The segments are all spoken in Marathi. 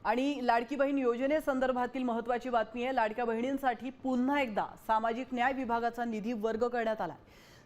आणि लाडकी बहीण योजनेसंदर्भातील महत्त्वाची बातमी आहे। लाडक्या बहिणींसाठी पुन्हा एकदा सामाजिक न्याय विभागाचा निधी वर्ग करण्यात आला।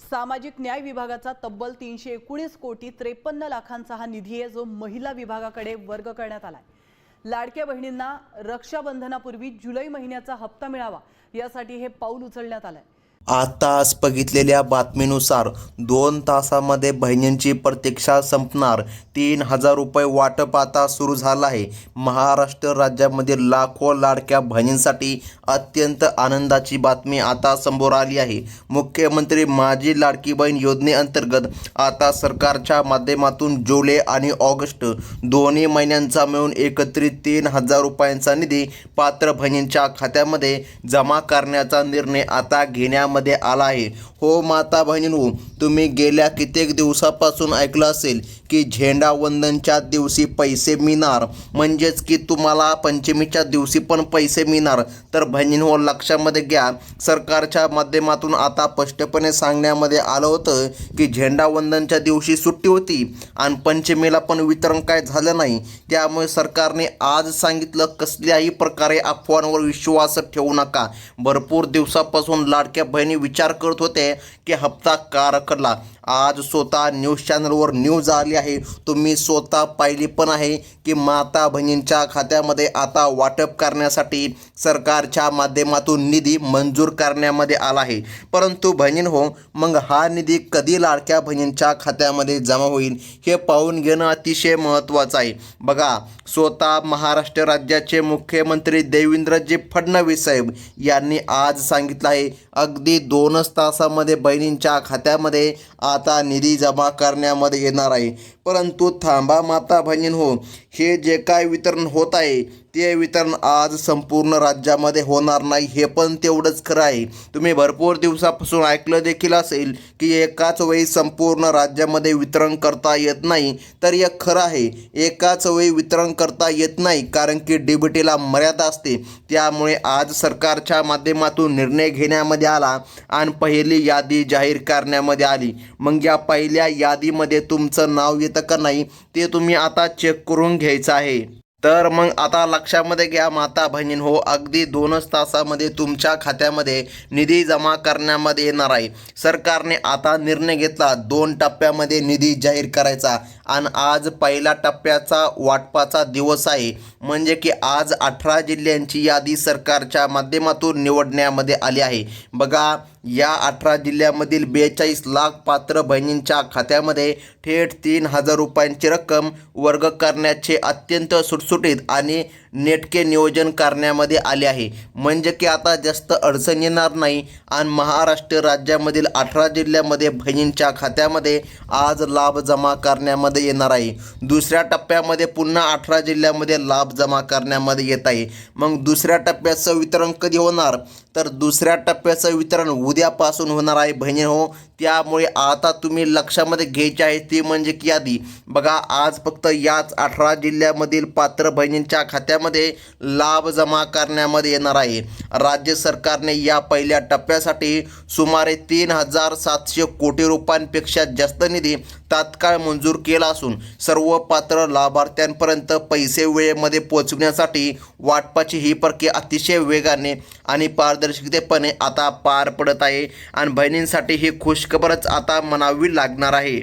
सामाजिक न्याय विभागाचा तब्बल 319 कोटी 53 लाखांचा हा निधी आहे, जो महिला विभागाकडे वर्ग करण्यात आला आहे। लाडक्या बहिणींना रक्षाबंधनापूर्वी जुलै महिन्याचा हप्ता मिळावा यासाठी हे पाऊल उचलण्यात आले आहे। आताच बघितलेल्या बातमीनुसार 2 तासामध्ये बहिणींची प्रतीक्षा संपणार। 3000 रुपये वाटप आता सुरू झालं आहे। महाराष्ट्र राज्यामधील लाखो लाडक्या बहिणींसाठी अत्यंत आनंदाची बातमी आता समोर आली आहे। मुख्यमंत्री माझी लाडकी बहीण योजनेअंतर्गत आता सरकारच्या माध्यमातून जुलै आणि ऑगस्ट दोन्ही महिन्यांचा मिळून एकत्रित 3000 रुपयांचा निधी पात्र बहिणींच्या खात्यामध्ये जमा करण्याचा निर्णय आता घेण्यात आला आहे। हो माता बहिणींनो, तुम्ही गेल्या कित्येक दिवसापासून ऐकलं असेल की झेंडावंदनच्या दिवशी पैसे मिळणार, म्हणजेच की तुम्हाला पंचमीच्या दिवशी पण पैसे मिळणार। तर बहिणींनो, लक्षामध्ये घ्या, सरकारच्या माध्यमातून आता स्पष्टपणे सांगण्यामध्ये आलं होतं की झेंडावंदनच्या दिवशी सुट्टी होती आणि पंचमीला पण वितरण काय झालं नाही। त्यामुळे सरकारने आज सांगितलं, कसल्याही प्रकारे अफवांवर विश्वास ठेवू नका। भरपूर दिवसापासून लाडक्या बहिणी विचार करत होते की हप्ता का रखडला। आज स्वतः न्यूज चॅनलवर न्यूज आली आहे, तुम्ही स्वतः पाहिली पण आहे की माता बहिणींच्या खात्यामध्ये आता वाटप करण्यासाठी सरकारच्या माध्यमातून निधी मंजूर करण्यामध्ये आला आहे। परंतु बहिणींनो, मग हा निधी कधी लाडक्या बहिणींच्या खात्यामध्ये जमा होईल हे पाहून घेणं अतिशय महत्त्वाचं आहे। बघा, स्वतः महाराष्ट्र राज्याचे मुख्यमंत्री देवेंद्रजी फडणवीस साहेब यांनी आज सांगितलं आहे, अगदी 2च तासामध्ये बहिणींच्या खात्यामध्ये आता निधी जमा करण्यामध्ये येणार आहे। परंतु थांबा माता बहिणींनो, हे जे काय वितरण होत आहे ते वितरण आज संपूर्ण राज्यामध्ये होणार नाही, हे पण तेवढंच खरं आहे। तुम्ही भरपूर दिवसापासून ऐकलं देखील असेल की एकाच वेळी संपूर्ण राज्यामध्ये वितरण करता येत नाही, तर हे खरं आहे, एकाच वेळी वितरण करता येत नाही, कारण की डीबीटीला मर्यादा असते। त्यामुळे आज सरकारच्या माध्यमातून निर्णय घेण्यामध्ये आला आणि पहिली यादी जाहीर करण्यामध्ये आली। मग या पहिल्या यादीमध्ये तुमचं नाव येतं का नाही ते तुम्ही आता चेक करून घ्यायचं आहे। तर मग आता लक्षामध्ये घ्या माता बहिणींनो, अगदी 2च तासामध्ये तुमच्या खात्यामध्ये निधी जमा करण्यामध्ये येणार आहे। सरकारने आता निर्णय घेतला 2 टप्प्यामध्ये निधी जाहीर करायचा आणि आज पहिल्या टप्प्याचा वाटपाचा दिवस आहे, म्हणजे की आज 18 जिल्ह्यांची यादी सरकारच्या माध्यमातून निवडण्यामध्ये आली आहे। बघा, या 18 जिल्ह्यामधील 42 लाख पात्र बहिणींच्या खात्यामध्ये थेट 3000 रुपयांची रक्कम वर्ग करण्याचे अत्यंत सुटसुटीत आणि नेटके नियोजन करण्यामध्ये आले आहे, म्हणजे की आता जास्त अडचण येणार नाही आणि महाराष्ट्र राज्यामधील 18 जिल्ह्यामध्ये बहिणींच्या खात्यामध्ये आज लाभ जमा करण्यामध्ये येणार आहे। दुसऱ्या टप्प्यामध्ये पुन्हा 18 जिल्ह्यामध्ये लाभ जमा करण्यामध्ये येत आहे। मग दुसऱ्या टप्प्याचं वितरण कधी होणार, तर दुसऱ्या टप्प्याचं वितरण उद्यापासून होणार आहे बहिणींनो। त्यामुळे आता तुम्ही लक्षामध्ये घ्यायची आहे ती म्हणजे की यादी। बघा, आज फक्त याच 18 जिल्ह्यामधील पात्र बहिणींच्या खात्यामध्ये लाभ जमा करण्यामध्ये येणार आहे। राज्य सरकारने या पहिल्या टप्प्यासाठी सुमारे 3700 कोटी रुपयांपेक्षा जास्त निधी तात्काळ मंजूर केला असून सर्व पात्र लाभार्थ्यांपर्यंत पैसे वेळेमध्ये पोहोचवण्यासाठी वाटपाची ही प्रक्रिया अतिशय वेगाने आणि पारदर्शकतेपणे आता पार पडत आहे आणि बहिणींसाठी ही खुशखबरच आता म्हणावी लागणार आहे।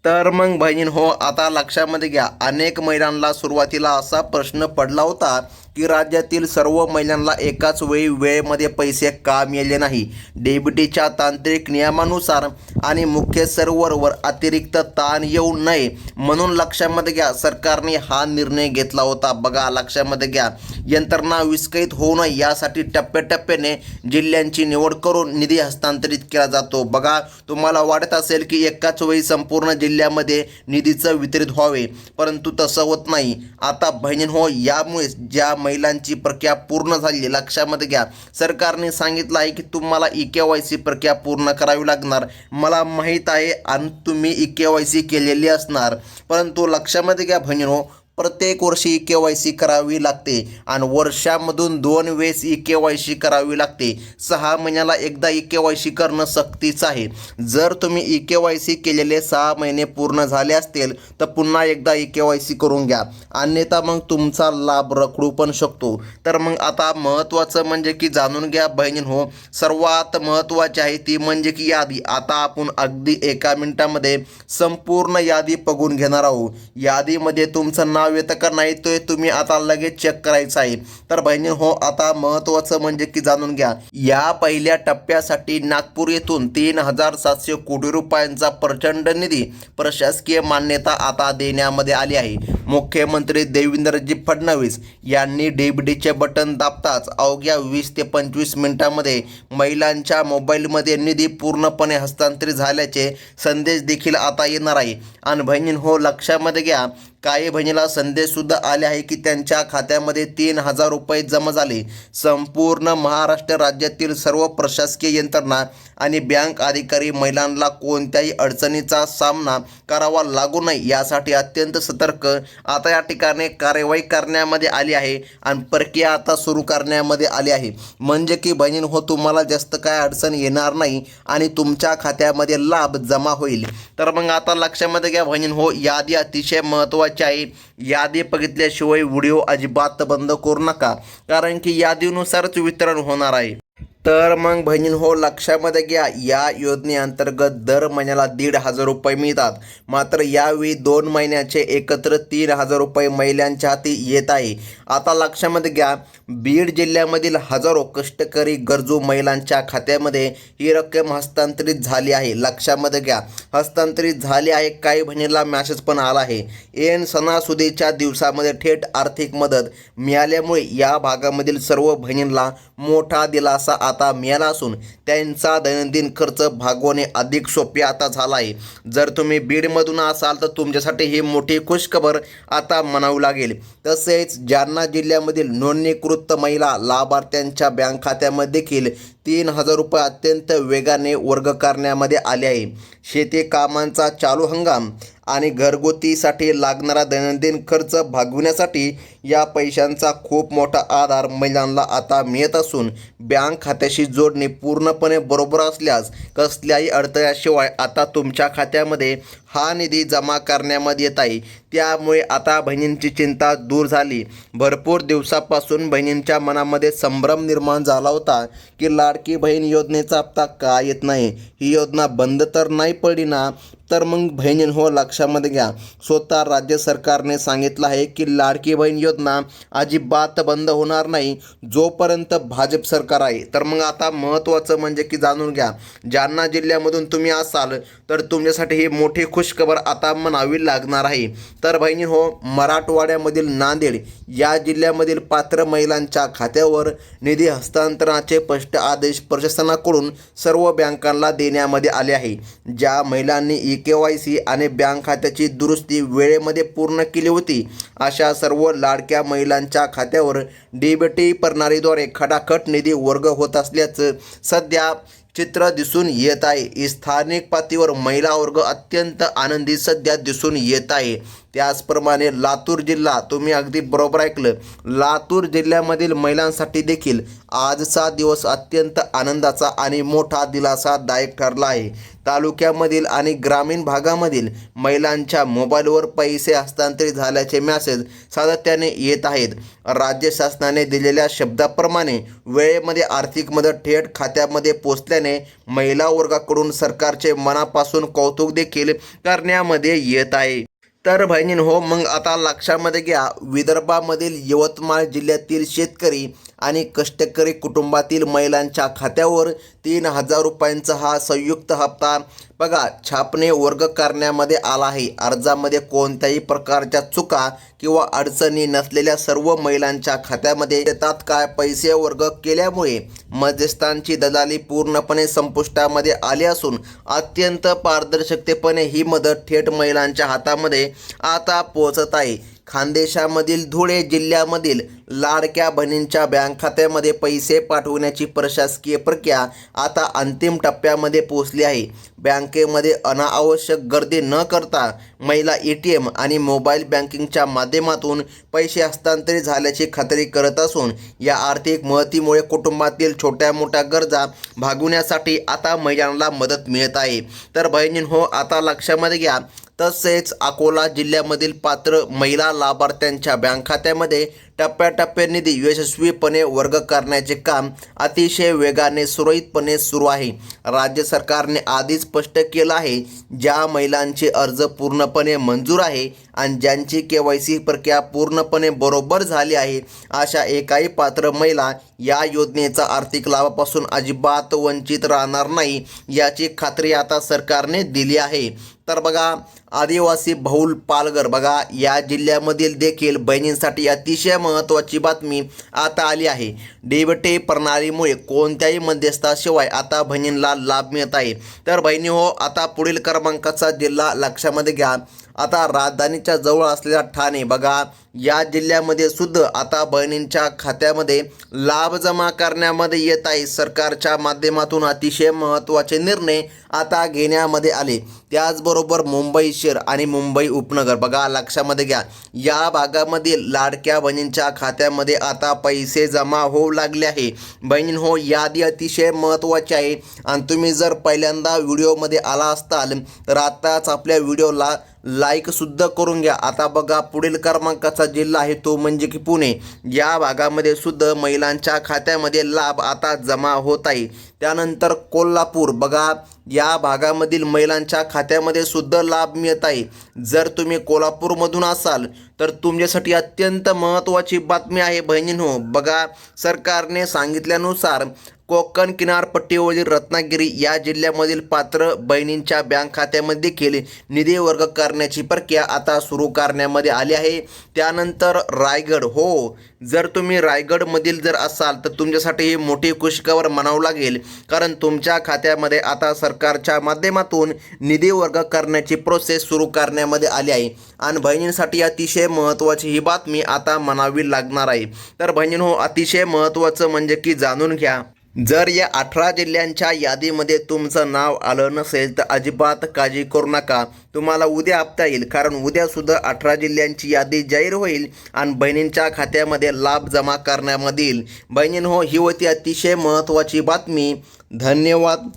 तर मग बहिणींनो, आता लक्षामध्ये घ्या, अनेक महिलांना सुरुवातीला असा प्रश्न पडला होता की राज्यातील सर्व महिलांना एकाच वेळी वेळेमध्ये पैसे का मिळाले नाही। डीबीटीच्या तांत्रिक नियमानुसार आणि मुख्य सर्व्हरवर अतिरिक्त ताण येऊ नये म्हणून लक्षामध्ये घ्या, सरकारने हा निर्णय घेतला होता। बघा, लक्षामध्ये घ्या, यंत्रणा विस्कळीत होऊ नये यासाठी टप्प्याटप्प्याने जिल्ह्यांची निवड करून निधी हस्तांतरित केला जातो। बघा, तुम्हाला वाटत असेल की एकाच वेळी संपूर्ण जिल्ह्यामध्ये निधीचं वितरित व्हावे, परंतु तसं होत नाही। आता बहिणींनो, यामुळे ज्या महिलांची प्रक्रिया पूर्ण झाली, लक्षामध्ये घ्या, सरकारने सांगितलं आहे की तुम्हाला EKYC प्रक्रिया पूर्ण करावी लागणार। मला माहीत आहे आणि तुम्ही EKYC केलेली असणार, परंतु लक्षामध्ये घ्या बहिणींनो, प्रत्येक वर्षी KYC करावी लागते आणि वर्षामधून 2 वेळेस KYC करावी लागते. 6 महिन्याला एकदा KYC करणं सक्तीचं आहे. जर तुम्ही KYC केलेले 6 महिने पूर्ण झाले असतील तर पुन्हा एकदा KYC करून घ्या, अन्यथा मग तुमचा लाभ रखडू पण शकतो. तर मग आता महत्त्वाचं म्हणजे की जाणून घ्या बहिणींनो, सर्वात महत्त्वाची आहे ती म्हणजे की यादी. आता आपण अगदी एका मिनिटामध्ये संपूर्ण यादी बघून घेणार आहोत. यादीमध्ये तुमचं नाव येतं का नाही ते तुम्ही आता लगेच चेक करायचं आहे. तर बहिणींनो, आता महत्त्वाचं म्हणजे की जाणून घ्या, या पहिल्या टप्प्यासाठी नागपूर येथून 3,700 कोटी रुपयांचा प्रचंड निधी प्रशासकीय मान्यता आता देण्यामध्ये आली आहे. मुख्यमंत्री देवेंद्रजी फडणवीस यांनी DBTचे बटन दाबताच अवघ्या 20 ते 25 मिनिटांमध्ये महिलांच्या मोबाईलमध्ये निधी पूर्णपणे हस्तांतरित झाल्याचे संदेश देखील आता येणार आहे. आणि बहिणींनो, लक्षामध्ये घ्या, काही बहिणीला संदेशसुद्धा आले आहे की त्यांच्या खात्यामध्ये 3,000 रुपये जमा झाले. संपूर्ण महाराष्ट्र राज्यातील सर्व प्रशासकीय यंत्रणा आणि बँक अधिकारी महिलांना कोणत्याही अडचणीचा सामना करावा लागू नये यासाठी अत्यंत सतर्क आता या ठिकाणी कार्यवाही करण्यामध्ये आली आहे आणि प्रक्रिया आता सुरू करण्यामध्ये आली आहे. म्हणजे की बहिणींनो, तुम्हाला जास्त काय अडचण येणार नाही आणि तुमच्या खात्यामध्ये लाभ जमा होईल. तर मग आता लक्षामध्ये घ्या बहिणींनो, यादी अतिशय महत्त्वाची आहे. यादी बघितल्याशिवाय व्हिडिओ अजिबात बंद करू नका, कारण की यादीनुसारच वितरण होणार आहे. तर मग बहिणींनो, लक्षामध्ये घ्या, या योजनेअंतर्गत दर महिन्याला 1,500 रुपये मिळतात. मात्र यावेळी 2 महिन्याचे एकत्र 3,000 रुपये महिलांच्या हाती येत आहे. आता लक्षामध्ये घ्या, बीड जिल्ह्यामधील हजारो कष्टकरी गरजू महिलांच्या खात्यामध्ये ही रक्कम हस्तांतरित झाली आहे. लक्षामध्ये घ्या, हस्तांतरित झाली आहे. काही बहिणीला मॅसेज पण आला आहे. ऐन सणासुदीच्या दिवसामध्ये थेट आर्थिक मदत मिळाल्यामुळे या भागामधील सर्व बहिणींना मोठा दिलासा आता मिळाला असून त्यांचा दैनंदिन खर्च भागवणे अधिक सोपे आता झाला आहे. जर तुम्ही बीडमधून असाल तर तुमच्यासाठी ही मोठी खुशखबर आता म्हणावी लागेल. तसेच जालना जिल्ह्यामधील नोंदणीकृत महिला लाभार्थ्यांच्या बँक खात्यामध्ये देखील 3,000 रुपये अत्यंत वेगाने वर्ग करण्यामध्ये आले आहे. शेती कामांचा चालू हंगाम आणि घरगुतीसाठी लागणारा दैनंदिन खर्च भागविण्यासाठी या पैशांचा खूप मोठा आधार महिलांना आता मिळत असून बँक खात्याशी जोडणी पूर्णपणे बरोबर असल्यास कसल्याही अडथळ्याशिवाय आता तुमच्या खात्यामध्ये हा निधी जमा करण्यामध्ये येत आहे. त्यामुळे आता बहिणींची चिंता दूर झाली. भरपूर दिवसापासून बहिणींच्या मनामध्ये संभ्रम निर्माण झाला होता की लाडकी बहीण योजनेचा हप्ता का येत नाही, ही योजना बंद तर नाही पडली ना. तर मग बहिणींनो, लक्षामध्ये घ्या, स्वतः राज्य सरकारने सांगितलं आहे की लाडकी बहीण योजना अजिबात बंद होणार नाही जोपर्यंत भाजप सरकार आहे. तर मग आता महत्त्वाचं म्हणजे की जाणून घ्या, जालना जिल्ह्यामधून तुम्ही असाल तर तुमच्यासाठी ही मोठी खुशखबर आता म्हणावी लागणार आहे. तर बहिणींनो, मराठवाड्यामधील नांदेड या जिल्ह्यामधील पात्र महिलांच्या खात्यावर निधी हस्तांतरणाचे स्पष्ट आदेश प्रशासनाकडून सर्व बँकांना देण्यामध्ये आले आहे. ज्या महिलांनी KYC आणि बँक खात्याची दुरुस्ती वेळेमध्ये पूर्ण केली होती अशा सर्व लाडक्या महिलांच्या खात्यावर DBT प्रणालीद्वारे खडाखट निधी वर्ग होत असल्याचं सध्या चित्र दिसून येत आहे. स्थानिक पातळीवर महिला वर्ग अत्यंत आनंदी सध्या दिसून येत आहे. त्याचप्रमाणे लातूर जिल्हा, तुम्ही अगदी बरोबर ऐकलं, लातूर जिल्ह्यामधील महिलांसाठी देखील आजचा दिवस अत्यंत आनंदाचा आणि मोठा दिलासादायक ठरला आहे. तालुक्यामधील आणि ग्रामीण भागामधील महिलांच्या मोबाईलवर पैसे हस्तांतरित झाल्याचे मेसेज सातत्याने येत आहेत. राज्य शासनाने दिलेल्या शब्दाप्रमाणे वेळेमध्ये आर्थिक मदत थेट खात्यामध्ये पोचल्याने महिला वर्गाकडून सरकारचे मनापासून कौतुक देखील करण्यामध्ये येत आहे. तर बहिणींनो, मग आता लक्षामध्ये घ्या, विदर्भामधील यवतमाळ जिल्ह्यातील शेतकरी आणि कष्टकरी कुटुंबातील महिलांच्या खात्यावर 3,000 रुपयांचा हा संयुक्त हप्ता बघा छापणे वर्ग करण्यामध्ये आला आहे. अर्जामध्ये कोणत्याही प्रकारच्या चुका किंवा अडचणी नसलेल्या सर्व महिलांच्या खात्यामध्ये तात्काळ पैसे वर्ग केल्यामुळे मध्यस्थांची दलाली पूर्णपणे संपुष्टामध्ये आली असून अत्यंत पारदर्शकतेपणे ही मदत थेट महिलांच्या हातामध्ये आता पोहोचत आहे. खानदेशामधील धुळे जिल्ह्यामधील लाडक्या बहिणींच्या बँक खात्यामध्ये पैसे पाठवण्याची प्रशासकीय प्रक्रिया आता अंतिम टप्प्यामध्ये पोहोचली आहे. बँकेमध्ये अनावश्यक गर्दी न करता महिला ATM आणि मोबाईल बँकिंगच्या माध्यमातून पैसे हस्तांतरित झाल्याची खात्री करत असून या आर्थिक मदतीमुळे कुटुंबातील छोट्या मोठ्या गरजा भागवण्यासाठी आता महिलांना मदत मिळत आहे. तर बहिणींनो, आता लक्षामध्ये घ्या, तसेच अकोला जिल्ह्यामधील पात्र महिला लाभार्थ्यांच्या बँक खात्यामध्ये टप्प्याटप्प्याने निधी यशस्वीपणे वर्ग करण्याचे काम अतिशय वेगाने सुरळीतपणे सुरू आहे. राज्य सरकारने आधीच स्पष्ट केलं आहे, ज्या महिलांचे अर्ज पूर्णपणे मंजूर आहे आणि ज्यांची KYC प्रक्रिया पूर्णपणे बरोबर झाली आहे, अशा एकाही पात्र महिला या योजनेचा आर्थिक लाभापासून अजिबात वंचित राहणार नाही, याची खात्री आता सरकारने दिली आहे. तर बघा, आदिवासी बहुल पालघर बघा या जिल्ह्यामधील देखील बहिणींसाठी अतिशय महत्त्वाची बातमी आता आली आहे. DBT प्रणालीमुळे कोणत्याही मध्यस्थाशिवाय आता बहिणींना लाभ मिळत आहे. तर बहिणीहो, आता पुढील क्रमांकाचा जिल्हा लक्षामध्ये घ्या. आता राजधानीच्या जवळ असलेला ठाणे बघा या जिल्ह्यामध्ये सुद्धा आता बहिणींच्या खात्यामध्ये लाभ जमा करण्यामध्ये येत आहे. सरकारच्या माध्यमातून अतिशय महत्त्वाचे निर्णय आता घेण्यामध्ये आले. त्याचबरोबर मुंबई शहर आणि मुंबई उपनगर बघा लक्षामध्ये घ्या, या भागामधील लाडक्या बहिणींच्या खात्यामध्ये आता पैसे जमा होऊ लागले आहे. बहिणींनो, यादी अतिशय महत्त्वाची आहे आणि तुम्ही जर पहिल्यांदा व्हिडिओमध्ये आला असताल तर आताच आपल्या व्हिडिओला लाईकसुद्धा करून घ्या. आता बघा, पुढील क्रमांकाचा जिल्हा आहे तो म्हणजे की पुणे. या भागामध्ये सुद्धा महिलांच्या खात्यामध्ये लाभ आता जमा होत आहे. त्यानंतर कोल्हापूर बघा या भागामधील महिलांच्या खात्यामध्ये सुद्धा लाभ मिळत आहे. जर तुम्ही कोल्हापूरमधून असाल तर तुमच्यासाठी अत्यंत महत्त्वाची बातमी आहे बहिणींनो. बघा, सरकारने सांगितल्यानुसार कोकण किनारपट्टीवरील रत्नागिरी या जिल्ह्यामधील पात्र बहिणींच्या बँक खात्यामध्ये देखील निधी वर्ग करण्याची प्रक्रिया आता सुरू करण्यामध्ये आली आहे. त्यानंतर रायगड, हो, जर तुम्ही रायगडमधील जर असाल तर तुमच्यासाठी ही मोठी खुशखबर म्हणावं लागेल, कारण तुमच्या खात्यामध्ये आता सरकारच्या माध्यमातून निधी वर्ग करण्याची प्रोसेस सुरू करण्यामध्ये आली आहे आणि बहिणींसाठी अतिशय महत्त्वाची ही बातमी आता म्हणावी लागणार आहे. तर बहिणींनो, अतिशय महत्त्वाचं म्हणजे की जाणून घ्या, जर या 18 जिल्ह्यांच्या यादीमध्ये तुमचं नाव आलं नसेल तर अजिबात काळजी करू नका, तुम्हाला उद्या आपता येईल, कारण उद्यासुद्धा 18 जिल्ह्यांची यादी जाहीर होईल आणि बहिणींच्या खात्यामध्ये लाभ जमा करण्यामध्ये येईल. बहिणींनो, ही होती अतिशय महत्त्वाची बातमी. धन्यवाद.